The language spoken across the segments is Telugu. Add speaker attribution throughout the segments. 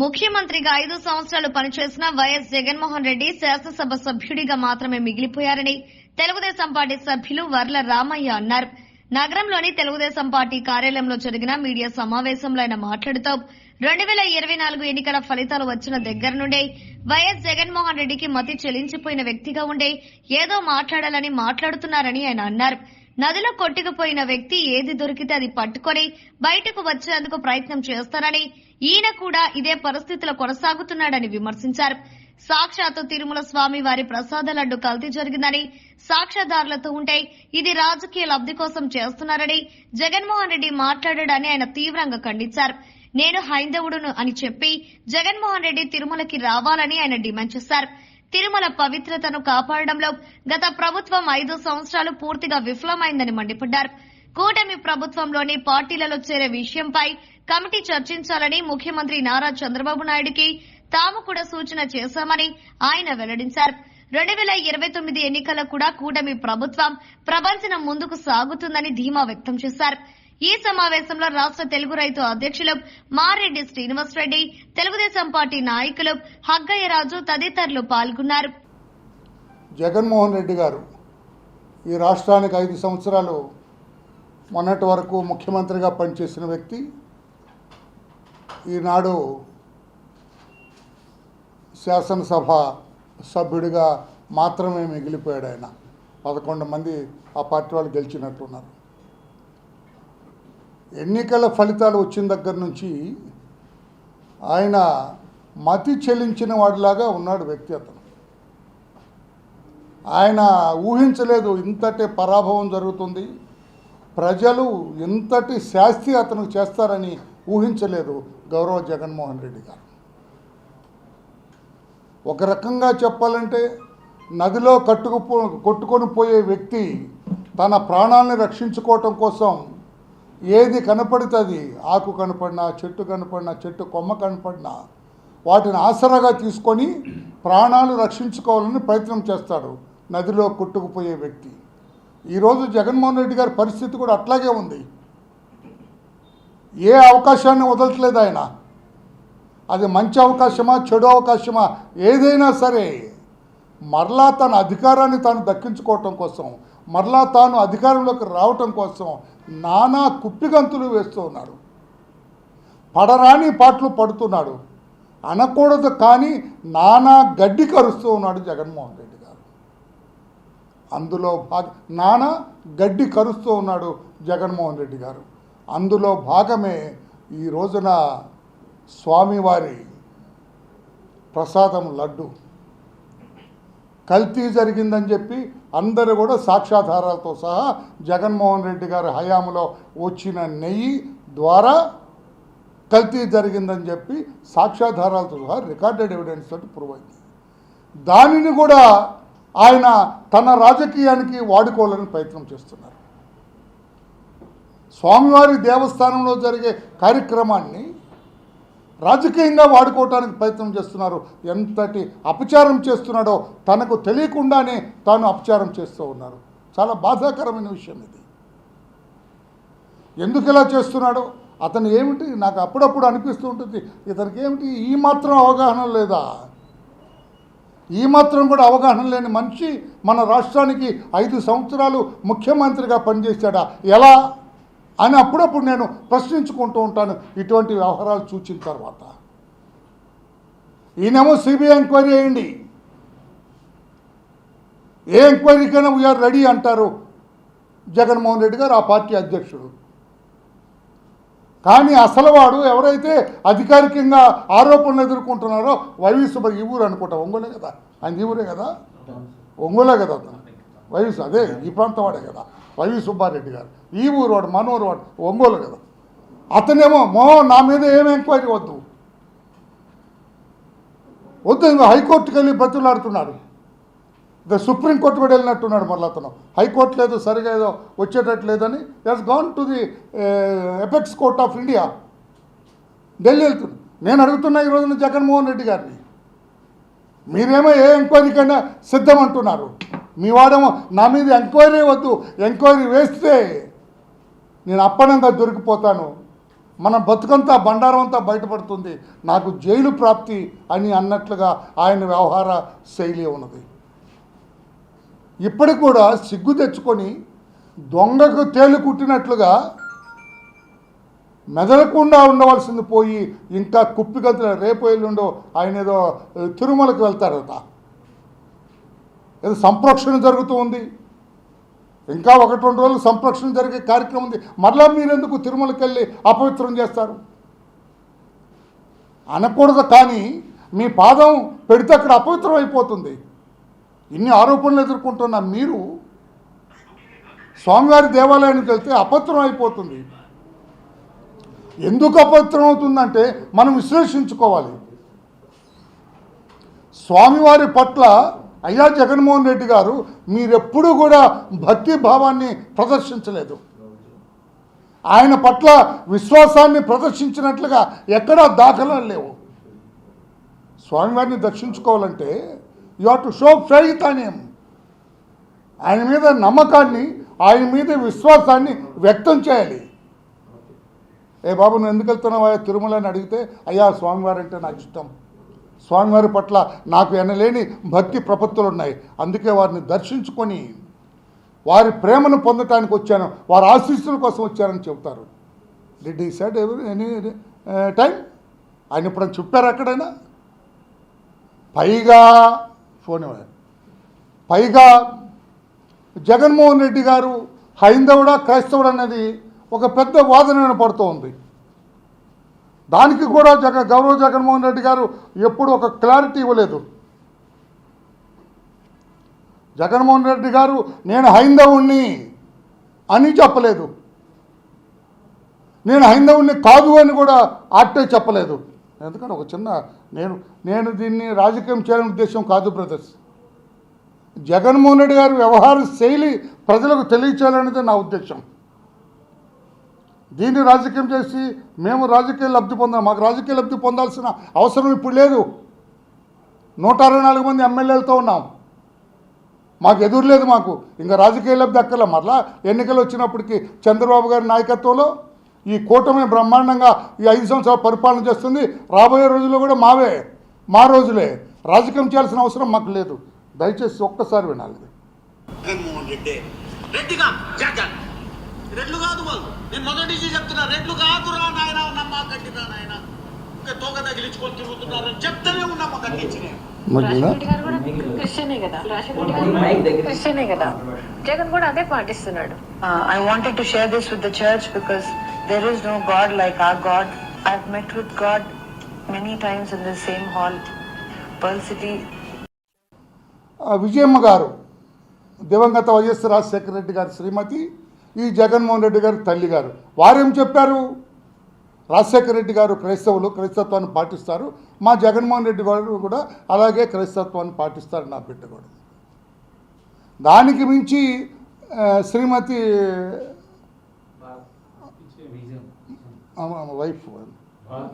Speaker 1: ముఖ్యమంత్రిగా 5 సంవత్సరాలు పనిచేసిన వైఎస్ జగన్మోహన్ రెడ్డి శాసనసభ సభ్యుడిగా మాత్రమే మిగిలిపోయారని తెలుగుదేశం పార్టీ సభ్యులు వర్ల రామయ్య అన్నారు. నగరంలోని తెలుగుదేశం పార్టీ కార్యాలయంలో జరిగిన మీడియా సమావేశంలో ఆయన మాట్లాడుతూ 2024 ఎన్నికల ఫలితాలు వచ్చిన దగ్గర నుండే వైఎస్ జగన్మోహన్ రెడ్డికి మతి చెలించిపోయిన వ్యక్తిగా ఉండే ఏదో మాట్లాడాలని మాట్లాడుతున్నారని ఆయన అన్నారు. నదిలో కొట్టుకుపోయిన వ్యక్తి ఏది దొరికితే అది పట్టుకొని బయటకు వచ్చేందుకు ప్రయత్నం చేస్తారని, ఈయన కూడా ఇదే పరిస్థితిలో కొనసాగుతున్నాడని విమర్శించారు. సాక్షాత్తు తిరుమల స్వామి వారి ప్రసాద లడ్డు కల్తీ జరిగిందని సాక్ష్యాధారులతో ఉంటే ఇది రాజకీయ లబ్ది కోసం చేస్తున్నారని జగన్మోహన్ రెడ్డి మాట్లాడాడని ఆయన తీవ్రంగా ఖండించారు. నేను హైందవుడును అని చెప్పి జగన్మోహన్ రెడ్డి తిరుమలకి రావాలని ఆయన డిమాండ్ చేశారు. తిరుమల పవిత్రతను కాపాడడంలో గత ప్రభుత్వం 5 సంవత్సరాలు పూర్తిగా విఫలమైందని మండిపడ్డారు. కూటమి ప్రభుత్వంలోని పార్టీలలో చేరే విషయంపై కమిటీ చర్చించాలని ముఖ్యమంత్రి నారా చంద్రబాబు నాయుడుకి తాము కూడా సూచన చేశామని ఆయన వెల్లడించారు. 2029 ఎన్నికల్లో కూడా కూటమి ప్రభుత్వం ప్రపంచం ముందుకు సాగుతుందని ధీమా వ్యక్తం చేశారు. ఈ సమావేశంలో రాష్ట్ర తెలుగు రైతు అధ్యక్షులు మారెడ్డి శ్రీనివాసరెడ్డి, తెలుగుదేశం పార్టీ నాయకులు హగ్గయ్యరాజు తదితరులు పాల్గొన్నారు.
Speaker 2: జగన్మోహన్ రెడ్డి గారు ఈ రాష్ట్రానికి 5 సంవత్సరాలు మొన్నటి వరకు ముఖ్యమంత్రిగా పనిచేసిన వ్యక్తి. ఈనాడు శాసనసభ సభ్యుడిగా మాత్రమే మిగిలిపోయాడు. ఆయన 11 మంది ఆ పార్టీ వాళ్ళు గెలిచినట్టున్నారు. ఎన్నికల ఫలితాలు వచ్చిన దగ్గర నుంచి ఆయన మతి చెల్లించిన వాడిలాగా ఉన్నాడు వ్యక్తి. అతను ఆయన ఊహించలేదు ఇంతటి పరాభవం జరుగుతుంది, ప్రజలు ఇంతటి శాస్తి అతనికి చేస్తారని ఊహించలేదు గౌరవ జగన్మోహన్ రెడ్డి గారు. ఒక రకంగా చెప్పాలంటే నదిలో కొట్టుకొని పోయే వ్యక్తి తన ప్రాణాలను రక్షించుకోవటం కోసం ఏది కనపడుతుంది, ఆకు కనపడినా, చెట్టు కనపడినా, చెట్టు కొమ్మ కనపడినా వాటిని ఆసరాగా తీసుకొని ప్రాణాలు రక్షించుకోవాలని ప్రయత్నం చేస్తాడు నదిలో కొట్టుకుపోయే వ్యక్తి. ఈరోజు జగన్మోహన్ రెడ్డి గారి పరిస్థితి కూడా అట్లాగే ఉంది. ఏ అవకాశాన్ని వదలట్లేదు ఆయన. అది మంచి అవకాశమా చెడు అవకాశమా ఏదైనా సరే మరలా తన అధికారాన్ని తాను దక్కించుకోవటం కోసం, మరలా తాను అధికారంలోకి రావటం కోసం నానా కుప్పిగంతులు వేస్తూ ఉన్నాడు. పడరాని పాటలు పడుతున్నాడు. అనకూడదు కానీ నానా గడ్డి కరుస్తూ ఉన్నాడు జగన్మోహన్ రెడ్డి గారు. అందులో నానా గడ్డి కరుస్తూ ఉన్నాడు జగన్మోహన్ రెడ్డి గారు. అందులో భాగమే ఈ రోజున స్వామివారి ప్రసాదం లడ్డు కల్తీ జరిగిందని చెప్పి అందరూ కూడా సాక్ష్యాధారాలతో సహా జగన్మోహన్ రెడ్డి గారి హయాంలో వచ్చిన నెయ్యి ద్వారా కల్తీ జరిగిందని చెప్పి సాక్ష్యాధారాలతో సహా రికార్డెడ్ ఎవిడెన్స్ తోటి ప్రూవ్ అయింది. దానిని కూడా ఆయన తన రాజకీయానికి వాడుకోవాలని ప్రయత్నం చేస్తున్నారు. స్వామివారి దేవస్థానంలో జరిగే కార్యక్రమాన్ని రాజకీయంగా వాడుకోవటానికి ప్రయత్నం చేస్తున్నారు. ఎంతటి అపచారం చేస్తున్నాడో తనకు తెలియకుండానే తాను అపచారం చేస్తూ ఉన్నారు. చాలా బాధాకరమైన విషయం ఇది. ఎందుకు ఇలా చేస్తున్నాడో అతను ఏమిటి నాకు అప్పుడప్పుడు అనిపిస్తూ ఉంటుంది, ఇతనికి ఏమిటి ఈ మాత్రం అవగాహన లేదా? ఈ మాత్రం కూడా అవగాహన లేని మనిషి మన రాష్ట్రానికి 5 సంవత్సరాలు ముఖ్యమంత్రిగా పనిచేశాడా ఎలా అని అప్పుడప్పుడు నేను ప్రశ్నించుకుంటూ ఉంటాను ఇటువంటి వ్యవహారాలు చూచిన తర్వాత. ఈయనేమో సిబిఐ ఎంక్వైరీ చేయండి, ఏ ఎంక్వైరీకైనా వీఆర్ రెడీ అంటారు జగన్మోహన్ రెడ్డి గారు, ఆ పార్టీ అధ్యక్షుడు. కానీ అసలు వాడు ఎవరైతే అధికారికంగా ఆరోపణలు ఎదుర్కొంటున్నారో వైవి సుబ్బారెడ్డి, ఈ ఊరు అనుకుంటా, ఒంగోలే కదా ఆయన, ఈ ఊరే కదా, ఒంగోలే కదా అతను వైవి, అదే ఈ ప్రాంతం వాడే కదా వైవి సుబ్బారెడ్డి గారు. ఈ ఊరు వాడు, మనూరు వాడు, ఒంగోలు కదా. అతనేమో నా మీద ఏం ఎంక్వైరీ వద్దు హైకోర్టుకి వెళ్ళి బతులాడుతున్నాడు. సుప్రీంకోర్టు కూడా వెళ్ళినట్టున్నాడు. మళ్ళీ అతను హైకోర్టు లేదు, సరిగా ఏదో వచ్చేటట్టు లేదని has gone to the apex court of India, Delhi వెళ్తున్నాడు. నేను అడుగుతున్నా ఈ రోజున జగన్మోహన్ రెడ్డి గారిని, మీరేమో ఏ ఎంక్వైరీకైనా సిద్ధం అంటున్నారు, మీ వాడేమో నా మీద ఎంక్వైరీ వద్దు, ఎంక్వైరీ వేస్తే నేను అప్పనంగా దొరికిపోతాను, మన బతుకంతా బండారం అంతా బయటపడుతుంది, నాకు జైలు ప్రాప్తి అని అన్నట్లుగా ఆయన వ్యవహార శైలి ఉన్నది. ఇప్పటికి కూడా సిగ్గు తెచ్చుకొని దొంగకు తేలు కుట్టినట్లుగా మెదలకుండా ఉండవలసింది పోయి ఇంకా కుప్పిగంతులు రేపు ఎల్లుండో ఆయన ఏదో తిరుమలకు వెళ్తారట, ఏదో సంప్రోక్షణ జరుగుతూ ఉంది, ఇంకా 1-2 రోజులు సంప్రోక్షణ జరిగే కార్యక్రమం ఉంది, మరలా మీరెందుకు తిరుమలకి వెళ్ళి అపవిత్రం చేస్తారు అనకూడదు. కానీ మీ పాదం పెడితే అక్కడ అపవిత్రం అయిపోతుంది. ఇన్ని ఆరోపణలు ఎదుర్కొంటున్న మీరు స్వామివారి దేవాలయానికి వెళ్తే అపవిత్రం అయిపోతుంది. ఎందుకు అపవిత్రం అవుతుందంటే మనం విశ్లేషించుకోవాలి. స్వామివారి పట్ల అయ్యా జగన్మోహన్ రెడ్డి గారు మీరెప్పుడూ కూడా భక్తి భావాన్ని ప్రదర్శించలేదు. ఆయన పట్ల విశ్వాసాన్ని ప్రదర్శించినట్లుగా ఎక్కడా దాఖలాలు లేవు. స్వామివారిని దర్శించుకోవాలంటే you have to show faith అని, ఆయన మీద నమ్మకాన్ని, ఆయన మీద విశ్వాసాన్ని వ్యక్తం చేయాలి. ఏ బాబు నువ్వు ఎందుకు వెళ్తున్నావా తిరుమల అని అడిగితే, అయ్యా స్వామివారు అంటే నాకు ఇష్టం, స్వామివారి పట్ల నాకు ఎనలేని భక్తి ప్రపత్తులు ఉన్నాయి, అందుకే వారిని దర్శించుకొని వారి ప్రేమను పొందటానికి వచ్చాను, వారి ఆశీస్సుల కోసం వచ్చారని చెబుతారు. Did he said any time? ఆయన ఇప్పుడు చెప్పారు ఎక్కడైనా? పైగా జగన్మోహన్ రెడ్డి గారు హైందవుడా క్రైస్తవుడు అనేది ఒక పెద్ద వాదన వినపడుతూ ఉంది. దానికి కూడా గౌరవ జగన్మోహన్ రెడ్డి గారు ఎప్పుడు ఒక క్లారిటీ ఇవ్వలేదు. జగన్మోహన్ రెడ్డి గారు నేను హైందవుణ్ణి అని చెప్పలేదు, నేను హైందవుణ్ణి కాదు అని కూడా ఆట్టే చెప్పలేదు. ఎందుకంటే ఒక చిన్న నేను దీన్ని రాజకీయం చేయాలనే ఉద్దేశం కాదు బ్రదర్స్. జగన్మోహన్ రెడ్డి గారి వ్యవహార శైలి ప్రజలకు తెలియచేయాలనేది నా ఉద్దేశం. దీన్ని రాజకీయం చేసి మేము రాజకీయ లబ్ధి పొందాం, మాకు రాజకీయ లబ్ధి పొందాల్సిన అవసరం ఇప్పుడు లేదు. 164 మంది ఎమ్మెల్యేలతో ఉన్నాం, మాకు ఎదురు లేదు, మాకు ఇంకా రాజకీయ లబ్ధి అక్కర్లే. మరలా ఎన్నికలు వచ్చినప్పటికీ చంద్రబాబు గారి నాయకత్వంలో ఈ కూటమి బ్రహ్మాండంగా ఈ 5 సంవత్సరాలు పరిపాలన చేస్తుంది. రాబోయే రోజుల్లో కూడా మా రోజులే. రాజకీయం చేయాల్సిన అవసరం మాకు లేదు. దయచేసి ఒక్కసారి వినాలి.
Speaker 3: జగన్మోహన్ రెడ్డి రెడ్డిగా జగన్ రెడ్లు కాదు వాళ్ళు, నేను మొదటి నుంచి చెప్తున్నా, రెడ్లు కాదురా నాయన, నమ్మా కట్టిరా నాయన, ఇంకా తోక తగిలించుకొని తిరుగుతున్నారని చెప్తానే ఉన్నామా కట్టించిన.
Speaker 4: జగన్ కూడా అదే పాటిస్తున్నాడు. I wanted to share this with the church because there is no God like our God. I've met with God many times in the same hall, Pearl City.
Speaker 2: Vijayamma గారు దివంగత వైఎస్ రాజశేఖర రెడ్డి గారి శ్రీమతి, ఈ జగన్మోహన్ రెడ్డి గారి తల్లి గారు, వారేం చెప్పారు? రాజశేఖర రెడ్డి గారు క్రైస్తత్వాన్ని పాటిస్తారు, మా జగన్మోహన్ రెడ్డి గారు కూడా అలాగే క్రైస్తత్వాన్ని పాటిస్తారు, నా బిడ్డ కూడా. దానికి మించి శ్రీమతి వైఫ్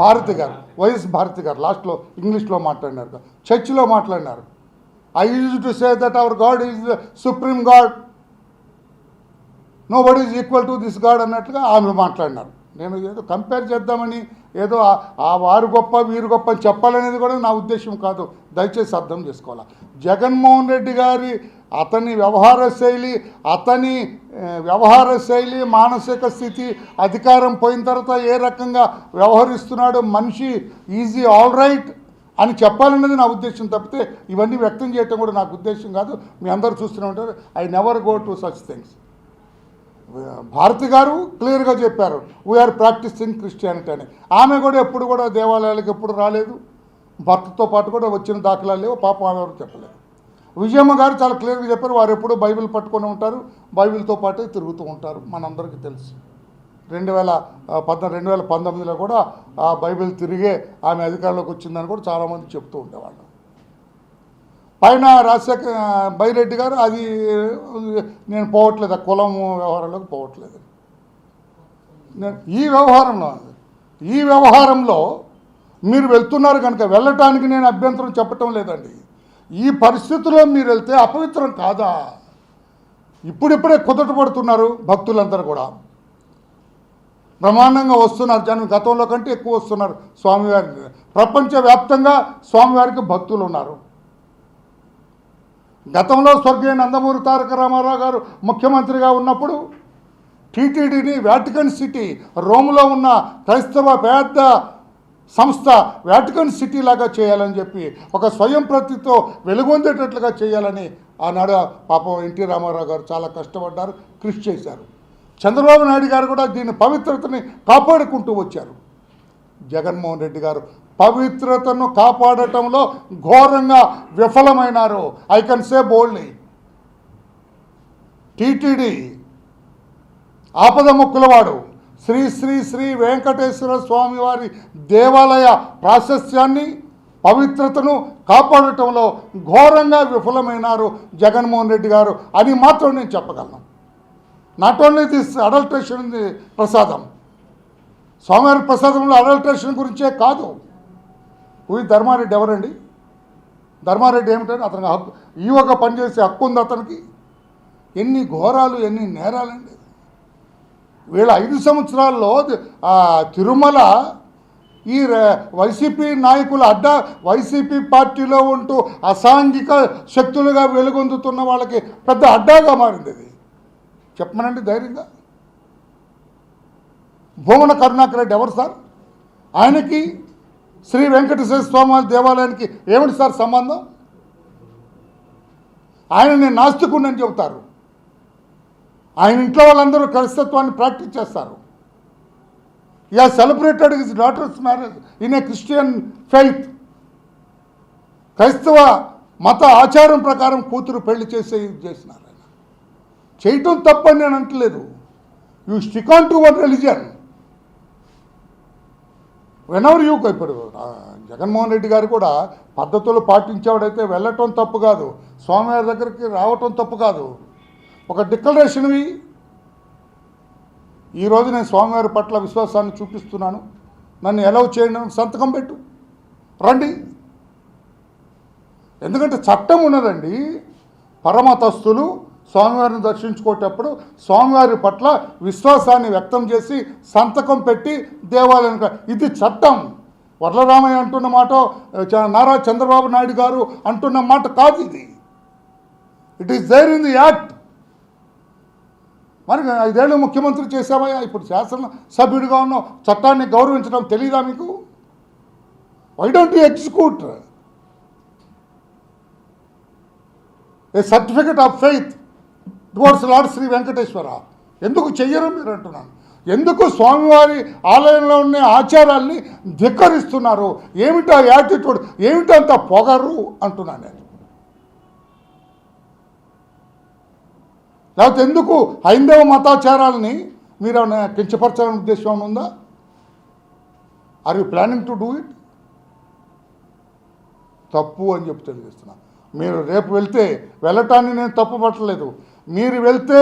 Speaker 2: భారతి గారు, వైఎస్ భారతి గారు లాస్ట్లో ఇంగ్లీష్లో మాట్లాడినారు, చర్చిలో మాట్లాడినారు. I used to say that our God is the supreme God, nobody is equal to this God అన్నట్లుగా ఆమె మాట్లాడినారు. నేను ఏదో కంపేర్ చేద్దామని, ఏదో ఆ వారు గొప్ప వీరు గొప్ప అని చెప్పాలనేది కూడా నా ఉద్దేశం కాదు. దయచేసి అర్థం చేసుకోవాలి. జగన్మోహన్ రెడ్డి గారి అతని వ్యవహార శైలి మానసిక స్థితి, అధికారం పోయిన తర్వాత ఏ రకంగా వ్యవహరిస్తున్నాడు మనిషి, ఈజీ ఆల్ రైట్ అని చెప్పాలన్నది నా ఉద్దేశం తప్పితే ఇవన్నీ వ్యక్తం చేయటం కూడా నాకు ఉద్దేశం కాదు. మీ అందరూ చూస్తూనే ఉంటారు. I never go to such things. Bharathi garu క్లియర్గా చెప్పారు, వీఆర్ ప్రాక్టీసింగ్ క్రిస్టియానిటీ అని. ఆమె కూడా ఎప్పుడు కూడా దేవాలయాలకు ఎప్పుడు రాలేదు, భర్తతో పాటు కూడా వచ్చిన దాఖలాలు లేవు, పాపం ఆమె ఎవరు చెప్పలేదు. విజయమ్మ గారు చాలా క్లియర్గా చెప్పారు, వారు ఎప్పుడు బైబిల్ పట్టుకొని ఉంటారు, బైబిల్తో పాటే తిరుగుతూ ఉంటారు. మనందరికీ తెలుసు 2019లో కూడా ఆ బైబిల్ తిరిగే ఆమె అధికారంలోకి వచ్చిందని కూడా చాలామంది చెప్తూ ఉండేవాళ్ళు. పైన రాజశేఖర బైరెడ్డి గారు అది నేను పోవట్లేదు, ఆ కులం వ్యవహారంలోకి పోవట్లేదు. ఈ వ్యవహారంలో మీరు వెళ్తున్నారు కనుక వెళ్ళటానికి నేను అభ్యంతరం చెప్పటం లేదండి. ఈ పరిస్థితుల్లో మీరు వెళ్తే అపవిత్రం కాదా? ఇప్పుడిప్పుడే కుదట పడుతున్నారు భక్తులందరూ కూడా. బ్రహ్మాండంగా వస్తున్నారు జనం, గతంలో కంటే ఎక్కువ వస్తున్నారు స్వామివారికి. ప్రపంచవ్యాప్తంగా స్వామివారికి భక్తులు ఉన్నారు. గతంలో స్వర్గీయ నందమూరి తారక రామారావు గారు ముఖ్యమంత్రిగా ఉన్నప్పుడు టీటీడీని వాటికన్ సిటీ, రోమ్లో ఉన్న క్రైస్తవ పెద్ద సంస్థ వాటికన్ సిటీ లాగా చేయాలని చెప్పి, ఒక స్వయం ప్రతితో వెలుగొందేటట్లుగా చేయాలని ఆనాడు పాపం ఎన్టీ రామారావు గారు చాలా కష్టపడ్డారు, కృషి చేశారు. చంద్రబాబు నాయుడు గారు కూడా దీని పవిత్రతని కాపాడుకుంటూ వచ్చారు. జగన్మోహన్ రెడ్డి గారు పవిత్రతను కాపాడటంలో ఘోరంగా విఫలమైనారు. I can say boldly. TTD ఆపద మొక్కులవాడు శ్రీ శ్రీ శ్రీ వెంకటేశ్వర స్వామి వారి దేవాలయ ప్రాశస్త్యాన్ని, పవిత్రతను కాపాడటంలో ఘోరంగా విఫలమైనారు జగన్మోహన్ రెడ్డి గారు అని మాత్రం నేను చెప్పగలను. Not only this adulteration the ప్రసాదం, స్వామివారి ప్రసాదంలో అడల్ట్రేషన్ గురించే కాదు. ధర్మారెడ్డి ఎవరండి? ధర్మారెడ్డి ఏమిటంటే అతనికి హక్కు, ఈవోగా పనిచేసే హక్కు ఉంది అతనికి. ఎన్ని ఘోరాలు, ఎన్ని నేరాలండి. వీళ్ళ 5 సంవత్సరాల్లో తిరుమల ఈ వైసీపీ నాయకుల అడ్డా, వైసీపీ పార్టీలో ఉంటూ అసాంఘిక శక్తులుగా వెలుగొందుతున్న వాళ్ళకి పెద్ద అడ్డాగా మారింది. ఇది చెప్పమనండి ధైర్యంగా. భూమన కరుణాకర్ రెడ్డి ఎవరు సార్? ఆయనకి శ్రీ వెంకటేశ్వర స్వామి దేవాలయానికి ఏమిటి సార్ సంబంధం? ఆయన నేను నాస్తికుడిని చెబుతారు. ఆయన ఇంట్లో వాళ్ళందరూ క్రైస్తత్వాన్ని ప్రాక్టీస్ చేస్తారు. Yeah celebrated his daughters marriage in a Christian faith. క్రైస్తవ మత ఆచారం ప్రకారం కూతురు పెళ్లి చేసినారు. ఆయన చేయటం తప్పని నేను అంటలేదు. You stick on to one religion. Whenever you. ఇప్పుడు జగన్మోహన్ రెడ్డి గారు కూడా పద్ధతులు పాటించేవాడైతే వెళ్ళటం తప్పు కాదు, స్వామివారి దగ్గరికి రావటం తప్పు కాదు. ఒక డిక్లరేషన్వి, ఈరోజు నేను స్వామివారి పట్ల విశ్వాసాన్ని చూపిస్తున్నాను, నన్ను ఎలవ్ చేయండి, సంతకం పెట్టు, రండి. ఎందుకంటే చట్టం ఉన్నదండి. పరమతస్తులు స్వామివారిని దర్శించుకునేటప్పుడు స్వామివారి పట్ల విశ్వాసాన్ని వ్యక్తం చేసి సంతకం పెట్టి దేవాలయం, ఇది చట్టం. వరలరామయ్య అంటున్న మాట, నారా చంద్రబాబు నాయుడు గారు అంటున్న మాట కాదు ఇది. It is there in the act. మరి 5 ఏళ్ళు ముఖ్యమంత్రి చేసావయ్యా, ఇప్పుడు శాసన సభ్యుడిగా ఉన్నావు, చట్టాన్ని గౌరవించడం తెలీదా మీకు? Why don't you execute a certificate of faith towards Lord Shri Venkateswara? ఎందుకు చెయ్యరు మీరు అంటున్నాను. ఎందుకు స్వామివారి ఆలయంలో ఉన్న ఆచారాల్ని ధిక్కరిస్తున్నారు? ఏమిటా యాటిట్యూడ్, ఏమిటంత పొగరు అంటున్నాను నేను. లేకపోతే ఎందుకు హైందవ మతాచారాలని మీరు ఏమైనా కించపరచాలనే ఉద్దేశం ఉందా? Are you planning to do it? తప్పు అని చెప్పి తెలియజేస్తున్నా. మీరు రేపు వెళ్తే, వెళ్ళటాన్ని నేను తప్పు పట్టలేదు, మీరు వెళ్తే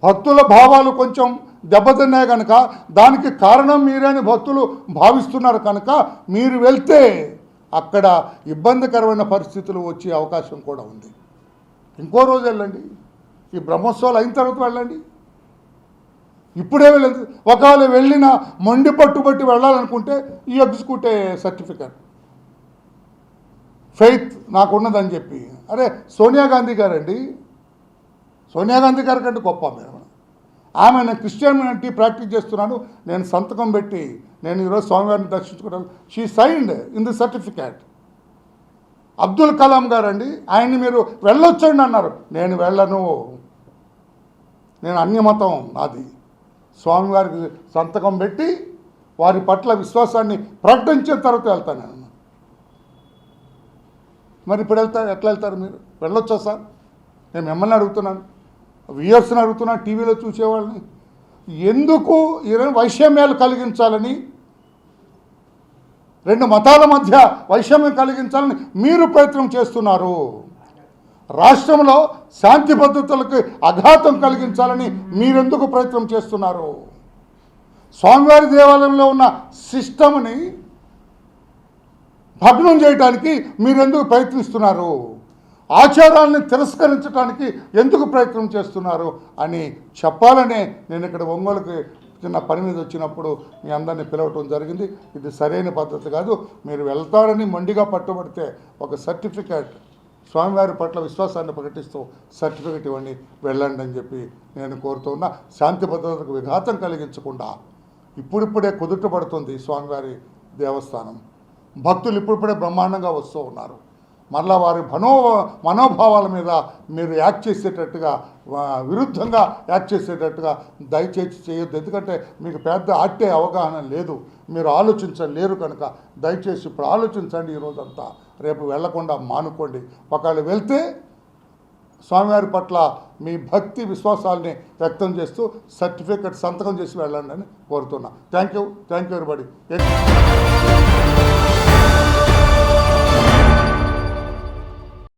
Speaker 2: భక్తుల భావాలు కొంచెం దెబ్బతిన్నాయి కనుక దానికి కారణం మీరని భక్తులు భావిస్తున్నారు కనుక మీరు వెళ్తే అక్కడ ఇబ్బందికరమైన పరిస్థితులు వచ్చే అవకాశం కూడా ఉంది. ఇంకో రోజు వెళ్ళండి, ఈ బ్రహ్మోత్సవాలు అయిన తర్వాత వెళ్ళండి. ఇప్పుడే వెళ్ళండి. ఒకవేళ వెళ్ళినా మొండి పట్టుబట్టి వెళ్ళాలనుకుంటే ఈ ఎగ్జిక్యూట్ సర్టిఫికెట్ ఫెయిత్ నాకున్నదని చెప్పి, అరే సోనియా గాంధీ గారండి, సోనియా గాంధీ గారి కంటే గొప్ప మేము. ఆమె నేను క్రిస్టియానిటీ ప్రాక్టీస్ చేస్తున్నాను, నేను సంతకం పెట్టి నేను ఈరోజు స్వామివారిని దర్శించుకుంటాను. She signed in the certificate. Abdul Kalam గారండి, ఆయన్ని మీరు వెళ్ళొచ్చండి అన్నారు, నేను వెళ్ళను, నేను అన్యమతం నాది. స్వామివారికి సంతకం పెట్టి వారి పట్ల విశ్వాసాన్ని ప్రకటించిన తర్వాత వెళ్తాను నేను. మరి ఇప్పుడు ఎట్లా వెళ్తారు మీరు? వెళ్ళొచ్చా సార్? నేను మిమ్మల్ని అడుగుతున్నాను, వ్యూయర్స్ని అడుగుతున్నాను, టీవీలో చూసేవాళ్ళని. ఎందుకు ఈ వైషమ్యాలు కలిగించాలని, 2 మతాల మధ్య వైషమ్యం కలిగించాలని మీరు ప్రయత్నం చేస్తున్నారు? రాష్ట్రంలో శాంతి భద్రతలకు అఘాతం కలిగించాలని మీరెందుకు ప్రయత్నం చేస్తున్నారు? స్వామివారి దేవాలయంలో ఉన్న సిస్టమ్ని భగ్నం చేయడానికి మీరెందుకు ప్రయత్నిస్తున్నారు? ఆచారాన్ని తిరస్కరించడానికి ఎందుకు ప్రయత్నం చేస్తున్నారు అని చెప్పాలనే నేను ఇక్కడ ఒంగోలుకి చిన్న పని మీద వచ్చినప్పుడు మీ అందరినీ పిలవటం జరిగింది. ఇది సరైన పద్ధతి కాదు. మీరు వెళ్తారని మొండిగా పట్టుబడితే ఒక సర్టిఫికేట్, స్వామివారి పట్ల విశ్వాసాన్ని ప్రకటిస్తూ సర్టిఫికేట్ ఇవ్వండి, వెళ్ళండి అని చెప్పి నేను కోరుతున్నా. శాంతి భద్రతకు విఘాతం కలిగించకుండా ఇప్పుడిప్పుడే కుదుటపడుతుంది స్వామివారి దేవస్థానం. భక్తులు ఇప్పుడిప్పుడే బ్రహ్మాండంగా వస్తూ ఉన్నారు. మరలా వారి మనోభావాల మీద మీరు యాక్ట్ చేసేటట్టుగా, విరుద్ధంగా యాక్ట్ చేసేటట్టుగా దయచేసి చేయొద్దు. ఎందుకంటే మీకు పెద్ద అట్టే అవగాహన లేదు, మీరు ఆలోచించలేరు కనుక దయచేసి ఇప్పుడు ఆలోచించండి. ఈరోజంతా రేపు వెళ్లకుండా మానుకోండి. ఒకవేళ వెళ్తే స్వామివారి పట్ల మీ భక్తి విశ్వాసాలని వ్యక్తం చేస్తూ సర్టిఫికేట్ సంతకం చేసి వెళ్ళండి అని కోరుతున్నా. Thank you everybody.